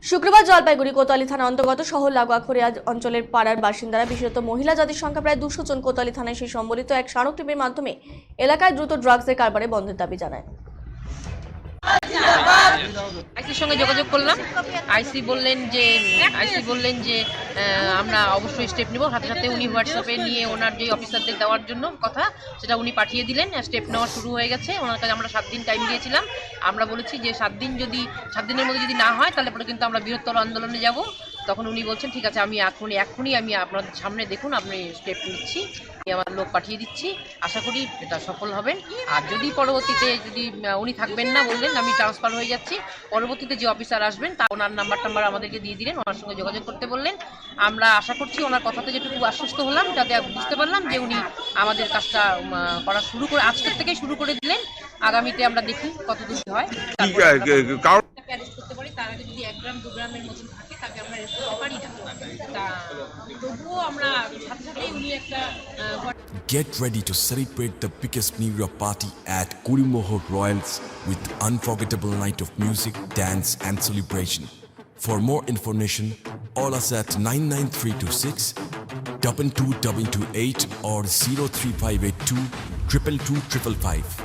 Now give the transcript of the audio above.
শুক্রবার জলপাইগুড়ি কোতোয়ালি থানা অন্তর্গত শহর লাগোয়াখড়িয়া অঞ্চলের পাড়ার বাসিন্দারা বিশেষত মহিলা জাতির সংখ্যা প্রায় 200 জন কোতোয়ালি থানায় সেই সম্বলিত এক স্মারকলিপির মাধ্যমে এলাকায় দ্রুত ড্রাগসের কারবারে বন্ধের দাবি জানায়। আইসির সঙ্গে যোগাযোগ করলাম। আইসি বললেন যে আমরা অবশ্যই স্টেপ নেব। সাথে সাথে উনি হোয়াটসঅ্যাপে নিয়ে ওনার যে অফিসারদের দেওয়ার জন্য কথা সেটা উনি পাঠিয়ে দিলেন। স্টেপ নেওয়া শুরু হয়ে গেছে। ওনার কাছে আমরা 7 দিন টাইম দিয়েছিলাম। আমরা বলেছি যে 7 দিনের মধ্যে যদি না হয় তাহলে পরে কিন্তু আমরা বৃহত্তর আন্দোলনে যাব। তখন উনি বলছেন ঠিক আছে, আমি এখনই আমি আপনাদের সামনে দেখুন আপনি স্টেপ নিচ্ছি, আমি আমার লোক পাঠিয়ে দিচ্ছি, আশা করি এটা সফল হবেন। আর যদি পরবর্তীতে যদি উনি থাকবেন না বললেন, আমি ট্রান্সফার হয়ে যাচ্ছি, পরবর্তীতে যে অফিসার আসবেন তা ওনার নাম্বার আমাদেরকে দিয়ে দিলেন, ওনার সঙ্গে যোগাযোগ করতে বললেন। আমরা আশা করছি ওনার কথাতে যেটুকু আশ্বস্ত হলাম, তাতে বুঝতে পারলাম যে উনি আমাদের কাজটা করা শুরু করে আজকের থেকেই শুরু করে দিলেন। আগামীতে আমরা দেখি কত দূর হয়। অ্যারেস্ট করতে পারি, তার আগে যদি 1 গ্রাম 2 গ্রামের মতন থাকে তাকে আমরা অ্যারেস্ট করতে পারি না। তা তবুও আমরা সাথে সাথেই উনি একটা Get ready to celebrate the biggest New Year party at Kurimoho Royals with unforgettable night of music, dance and celebration. For more information, call us at 99326 22228 or 03582 222 555.